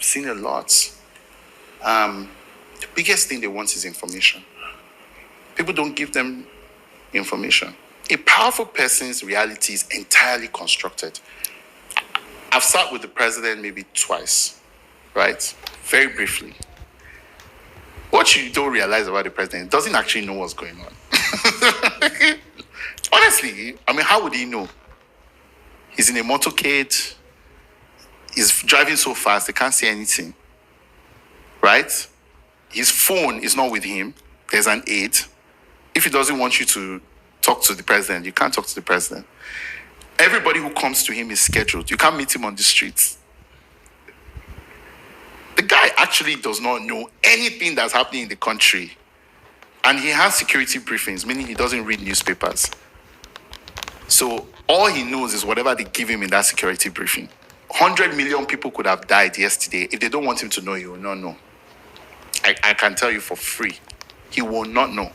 seen a lot. The biggest thing they want is information. People don't give them information. A powerful person's reality is entirely constructed. I've sat with the president maybe twice, right? Very briefly. What you don't realize about the president, he doesn't actually know what's going on. Honestly, I mean, how would he know? He's in a motorcade. He's driving so fast, they can't see anything. Right? His phone is not with him. There's an aide. If he doesn't want you to talk to the president, you can't talk to the president. Everybody who comes to him is scheduled. You can't meet him on the streets. The guy actually does not know anything that's happening in the country. And he has security briefings, meaning he doesn't read newspapers. So all he knows is whatever they give him in that security briefing. 100 million people could have died yesterday. If they don't want him to know, he will not know. I can tell you for free. He will not know.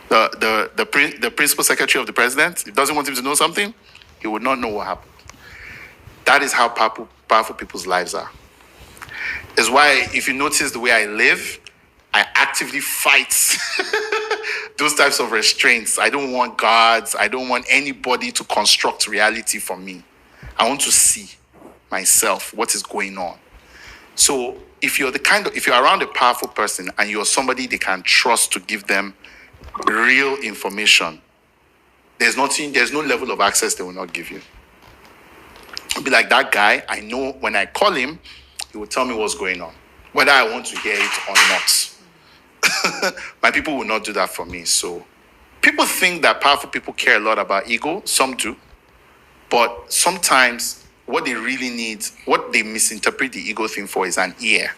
The principal secretary of the president, if he doesn't want him to know something, he would not know what happened. That is how powerful people's lives are. That's why if you notice the way I live, I actively fight those types of restraints. I don't want guards. I don't want anybody to construct reality for me. I want to see myself, what is going on. So if you're around a powerful person and you're somebody they can trust to give them real information, there's no level of access they will not give you. It'll be like that guy. I know when I call him, he will tell me what's going on, whether I want to hear it or not. My people will not do that for me. So people think that powerful people care a lot about ego. Some do. But sometimes what they really need, what they misinterpret the ego thing for is an ear.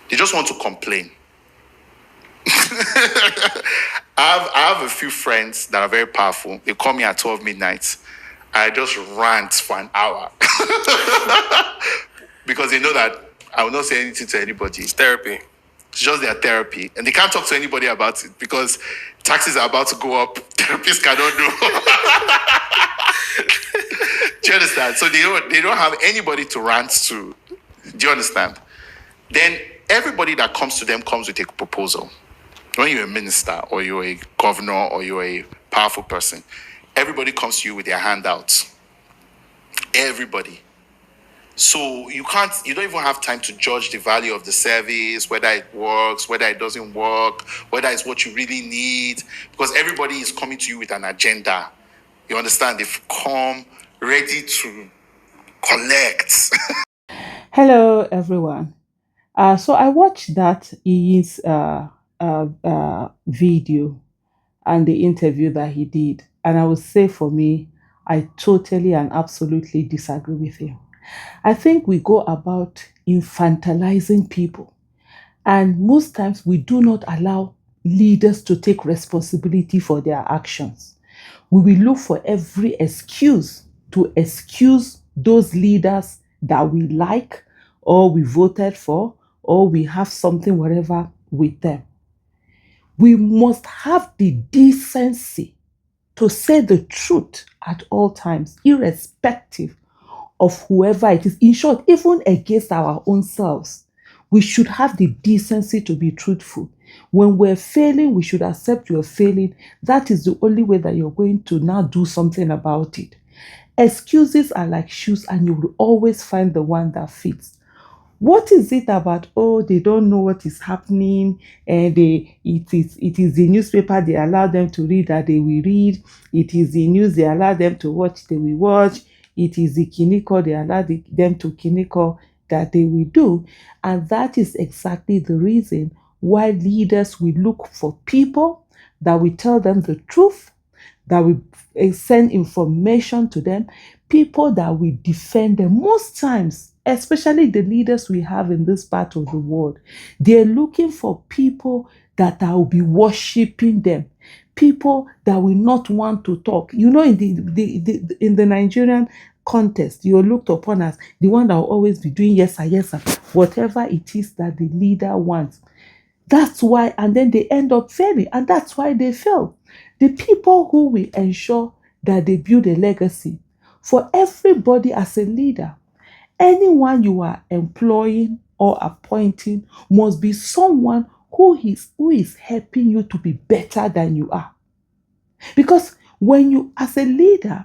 They just want to complain. I have a few friends that are very powerful. They call me at 12 midnight. I just rant for an hour. Because they know that I will not say anything to anybody. It's therapy. It's just their therapy. And they can't talk to anybody about it because taxes are about to go up. Therapists cannot do. Do you understand? So they don't have anybody to rant to. Do you understand? Then everybody that comes to them comes with a proposal. When you're a minister or you're a governor or you're a powerful person, everybody comes to you with their handouts. Everybody. So you don't even have time to judge the value of the service, whether it works, whether it doesn't work, whether it's what you really need, because everybody is coming to you with an agenda. You understand? They've come ready to collect. Hello, everyone. So I watched that Iyin's video and the interview that he did, and I would say for me, I totally and absolutely disagree with him. I think we go about infantilizing people, and most times we do not allow leaders to take responsibility for their actions. We will look for every excuse to excuse those leaders that we like or we voted for or we have something whatever with them. We must have the decency to say the truth at all times, irrespective of whoever it is. In short, even against our own selves, we should have the decency to be truthful. When we're failing, we should accept you're failing. That is the only way that you're going to now do something about it. Excuses are like shoes, and you will always find the one that fits. What is it about, they don't know what is happening, and it is the newspaper they allow them to read that they will read. It is the news they allow them to watch, they will watch. It is the kiniko they allow them to kiniko that they will do. And that is exactly the reason why leaders will look for people that will tell them the truth, that will send information to them, people that will defend them. Most times, especially the leaders we have in this part of the world, they're looking for people that will be worshiping them, people that will not want to talk. You know, in the Nigerian context, you're looked upon as the one that will always be doing yes sir, yes sir, whatever it is that the leader wants. That's why, and then they end up failing, and that's why they fail. The people who will ensure that they build a legacy for everybody as a leader, Anyone you are employing or appointing must be someone who is helping you to be better than you are. Because when you, as a leader,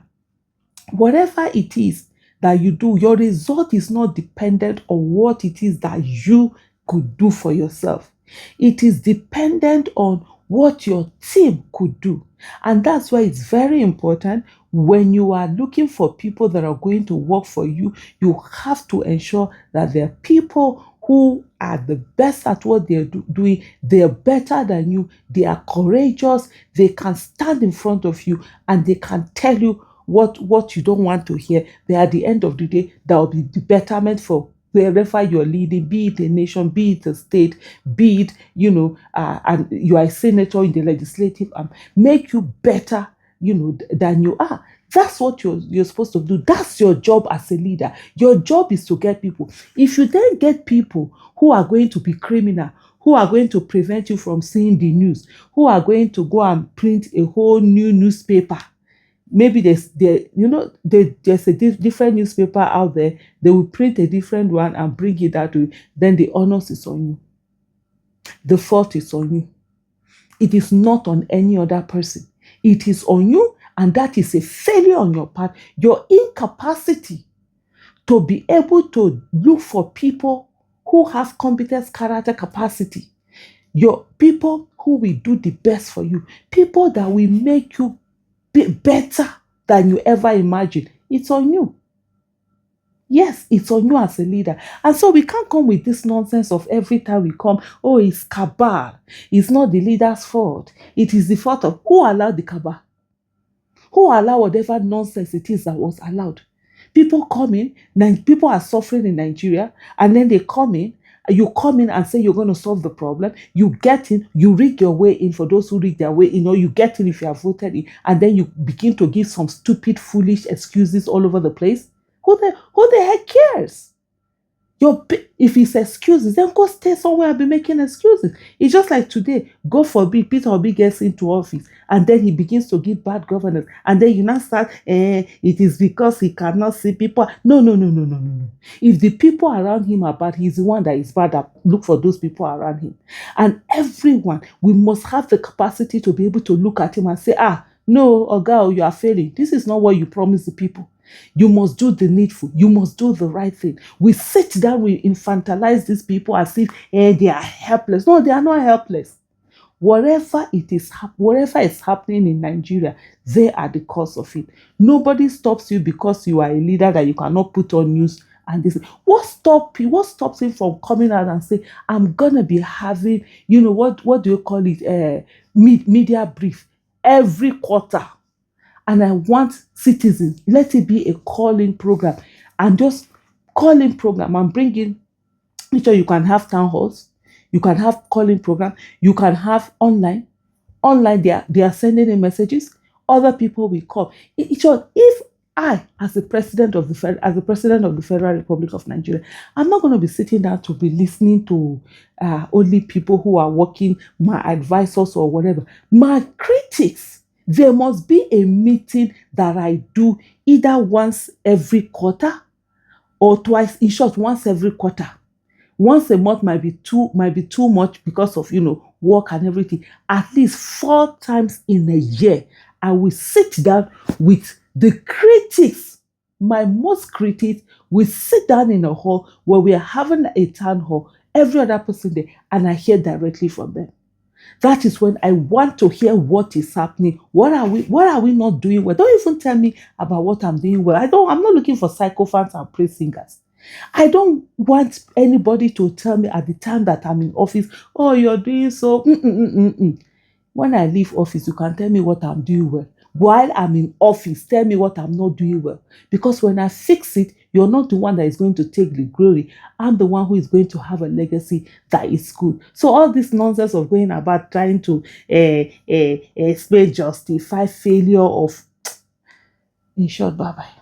whatever it is that you do, your result is not dependent on what it is that you could do for yourself. It is dependent on what your team could do. And that's why it's very important when you are looking for people that are going to work for you, you have to ensure that they're people who are the best at what they're doing. They're better than you. They are courageous. They can stand in front of you and they can tell you what you don't want to hear. But at the end of the day, that will be the betterment for wherever you're leading, be it a nation, be it a state, be it, and you are a senator in the legislative arm, make you better, than you are. That's what you're supposed to do. That's your job as a leader. Your job is to get people. If you then get people who are going to be criminal, who are going to prevent you from seeing the news, who are going to go and print a whole new newspaper, maybe there's a different newspaper out there, they will print a different one and bring it that way, then the onus is on you. The fault is on you. It is not on any other person. It is on you, and that is a failure on your part. Your incapacity to be able to look for people who have competence, character, capacity. Your people who will do the best for you. People that will make you better than you ever imagined. It's on you. Yes, it's on you as a leader. And so we can't come with this nonsense of every time we come, oh, it's cabal. It's not the leader's fault. It is the fault of who allowed the cabal? Who allowed whatever nonsense it is that was allowed? People come in, people are suffering in Nigeria, and then they come in, you come in and say you're going to solve the problem. You get in, you rig your way in for those who rig their way in, or you get in if you are voted in, and then you begin to give some stupid, foolish excuses all over the place. Who the heck cares? If it's excuses, then go stay somewhere and be making excuses. It's just like today, God forbid, Peter Obi gets into office and then he begins to give bad governance. And then you now start, it is because he cannot see people. No, no, no, no, no, no, no. If the people around him are bad, he's the one that is bad. Look for those people around him. And everyone, we must have the capacity to be able to look at him and say, no, Oga, you are failing. This is not what you promised the people. You must do the needful. You must do the right thing. We sit down, we infantilize these people as if they are helpless. No, they are not helpless. Whatever is happening in Nigeria, they are the cause of it. Nobody stops you because you are a leader that you cannot put on news. And this, what stops him from coming out and say, I'm gonna be having, what do you call it? Media brief every quarter. And I want citizens, let it be a calling program. And just calling program and bring in, sure you can have town halls, you can have calling program, you can have online. Online, they are sending in messages. Other people will call. If I, as the president of the Federal Republic of Nigeria, I'm not going to be sitting down to be listening to only people who are working, my advisors or whatever. My critics. There must be a meeting that I do either once every quarter or twice. In short, once every quarter. Once a month might be too much because of work and everything. At least 4 times in a year, I will sit down with the critics. My most critics will sit down in a hall where we are having a town hall, every other person there, and I hear directly from them. That is when I want to hear what is happening. What are we not doing well? Don't even tell me about what I'm doing well. I'm not looking for sycophants and praise singers. I don't want anybody to tell me at the time that I'm in office, oh, you're doing so. When I leave office, you can tell me what I'm doing well. While I'm in office, tell me what I'm not doing well. Because when I fix it, you're not the one that is going to take the glory. I'm the one who is going to have a legacy that is good. So all this nonsense of going about trying to justify failure of, in short, bye-bye.